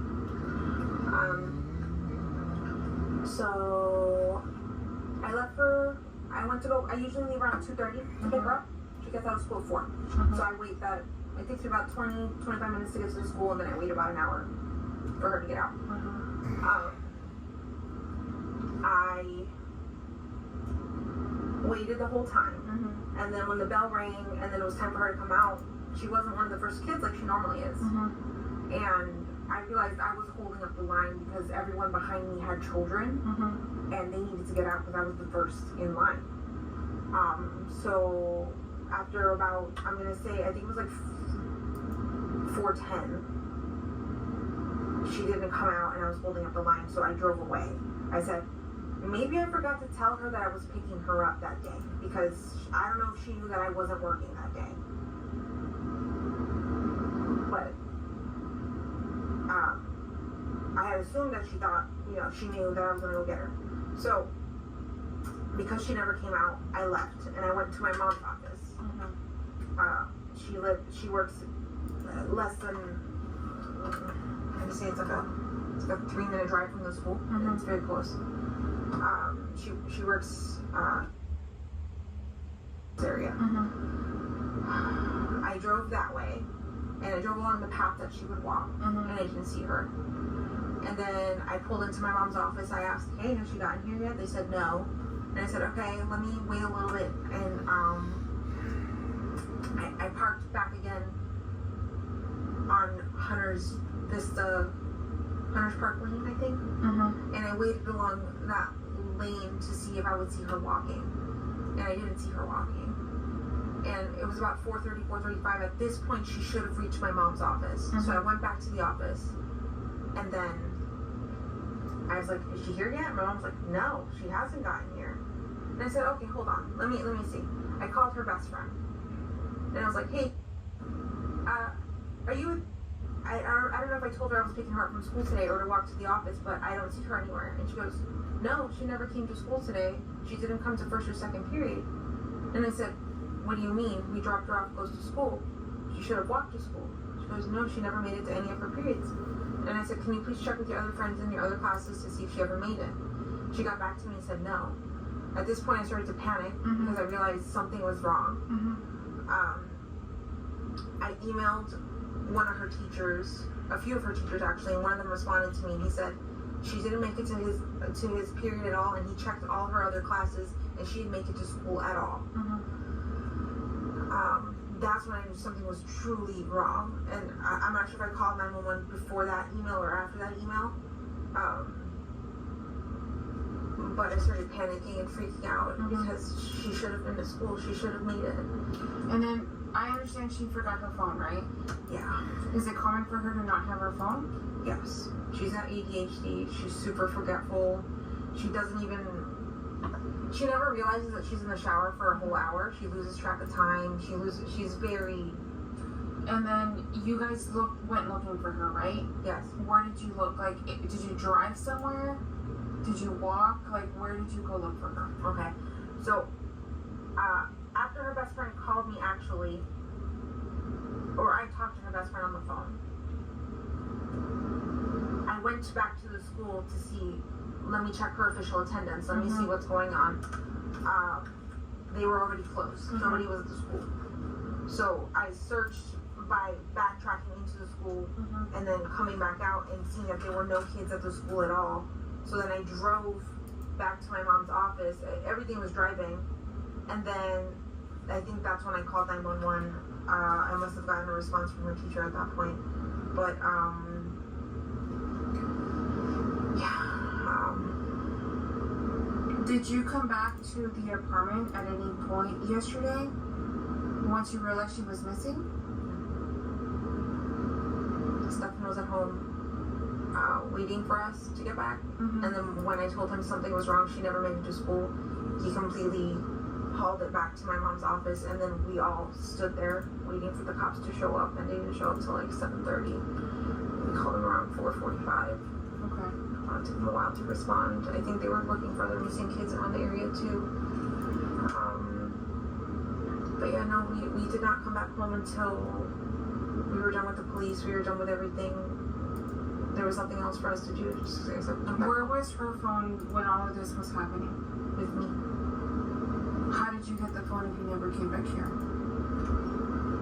So I went to go, I usually leave around 2:30 to pick her up. She gets out of school at 4. So I wait it takes me about 20-25 minutes to get to the school, and then I wait about an hour for her to get out.
I waited the whole time. And then when the bell rang and then it was time for her to come out, she wasn't one of the first kids like she normally is. And I realized I was holding up the line because everyone behind me had children and they needed to get out because I was the first in line. So after about, I'm gonna say, I think it was like 4:10, she didn't come out and I was holding up the line, so I drove away. I said, maybe I forgot to tell her that I was picking her up that day because I don't know if she knew that I wasn't working that day. But I had assumed that she thought, you know, she knew that I was gonna go get her. So because she never came out, I left and I went to my mom's office. She works less than, I would say it's like a 3-minute drive from the school. It's very close. She works this area. I drove that way and I drove along the path that she would walk and I didn't see her. And then I pulled into my mom's office. I asked, hey, has she gotten here yet? They said no. And I said, okay, let me wait a little bit. And I parked back again on Hunter's Park Lane, I think. And I waited along that lane to see if I would see her walking. And I didn't see her walking. And it was about 4:30, 4:35. At this point, she should have reached my mom's office. So I went back to the office. And then I was like, is she here yet? My mom was like, no, she hasn't gotten here. And I said, okay, hold on. Let me see. I called her best friend. And I was like, hey, are you, I don't know if I told her I was picking her up from school today or to walk to the office, but I don't see her anywhere. And she goes, no, she never came to school today. She didn't come to first or second period. And I said, what do you mean? We dropped her off, goes to school. She should have walked to school. She goes, no, she never made it to any of her periods. And I said, can you please check with your other friends in your other classes to see if she ever made it? She got back to me and said no. At this point, I started to panic because I realized something was wrong. I emailed one of her teachers, a few of her teachers actually, and one of them responded to me and he said she didn't make it to his period at all, and he checked all her other classes and she didn't make it to school at all. That's when I knew something was truly wrong. And I'm not sure if I called 911 before that email or after that email. But I started panicking and freaking out because she should have been to school. She should have made it.
And then I understand she forgot her phone, right?
Yeah.
Is it common for her to not have her phone?
Yes. She's got ADHD. She's super forgetful. She doesn't even... She never realizes that she's in the shower for a whole hour. She loses track of time. She's very...
And then you guys went looking for her, right?
Yes.
Where did you look? Like, did you drive somewhere? Did you walk? Like, where did you go look for her?
Okay. So, after her best friend called me, actually, or I talked to her best friend on the phone, I went back to the school to see, let me check her official attendance, let me see what's going on. They were already closed. Nobody was at the school. So I searched by backtracking into the school and then coming back out and seeing that there were no kids at the school at all. So then I drove back to my mom's office. Everything was driving. And then I think that's when I called 911. I must have gotten a response from her teacher at that point. But,
Did you come back to the apartment at any point yesterday? Once you realized she was missing?
Stefan was at home waiting for us to get back. And then when I told him something was wrong, she never made it to school, he completely hauled it back to my mom's office, and then we all stood there waiting for the cops to show up, and they didn't show up till like 7:30. We called them around 4:45.
Okay.
It took them a while to respond. I think they were looking for other missing kids around the area too. But yeah, no, we did not come back home until we were done with the police, we were done with everything. There was nothing else for us to do, just except come back.
Where was her phone when all of this was happening?
With me.
How did you get the phone if you never came back here?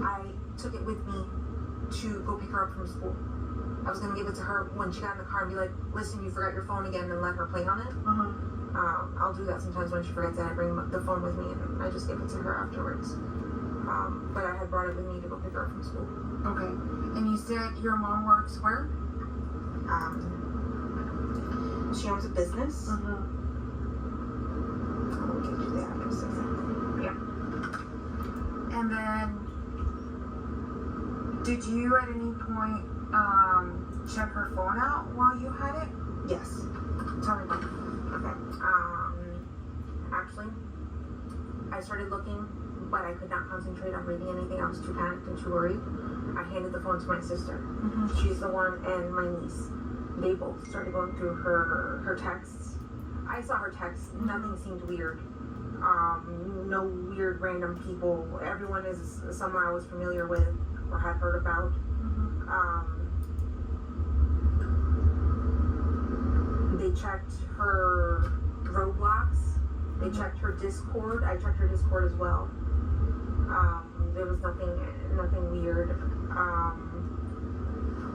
I took it with me to go pick her up from school. I was gonna give it to her when she got in the car and be like, listen, you forgot your phone again, and let her play on it.
I'll do that sometimes when she forgets that I bring the phone with me and I just give it to her afterwards. But I had brought it with me to go pick her up from school.
Okay. And you said your mom works where?
She owns a business.
Mm-hmm.
I'll get you the address exactly.
Yeah. And then, did you at any point check her phone out while you had it?
Yes.
Tell me about it.
Okay. Actually, I started looking, but I could not concentrate on reading anything. I was too panicked and too worried. I handed the phone to my sister.
Mm-hmm.
She's the one, and my niece. They both started going through her texts. I saw her texts.
Mm-hmm.
Nothing seemed weird. No weird random people. Everyone is someone I was familiar with or had heard about.
Mm-hmm.
They checked her Roblox. They checked her Discord. I checked her Discord as well. There was nothing weird.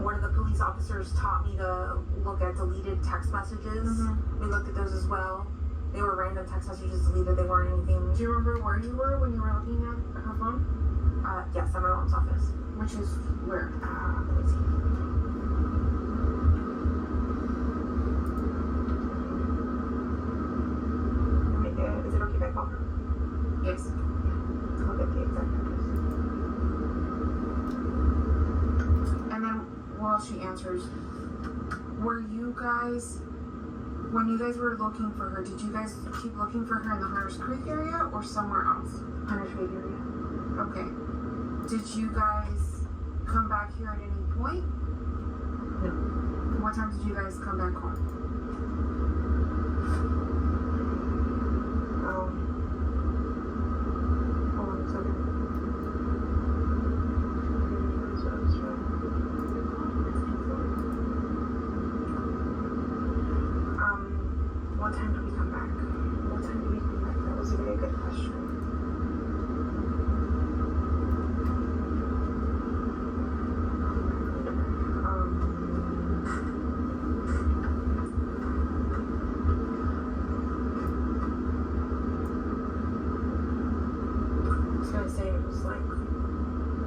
One of the police officers taught me to look at deleted text messages.
Mm-hmm.
We looked at those as well. They were random text messages deleted. They weren't anything.
Do you remember where you were when you were looking at her phone?
Yes, at my mom's office.
Which is where?
Let me see. Is it okay if I call her?
Yes.
I'll get the exact address.
And then while she answers, were you guys, when you guys were looking for her, did you guys keep looking for her in the Hunters Creek area or somewhere else?
Hunters Creek area.
Okay. Did you guys come back here at any point?
No.
What time did you guys come back home?
Hold on a second. What time did we come back? What time did we come back? That was a very good question. I was gonna say it was like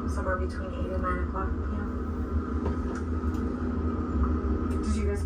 somewhere between 8 and 9 o'clock p.m.
Did you guys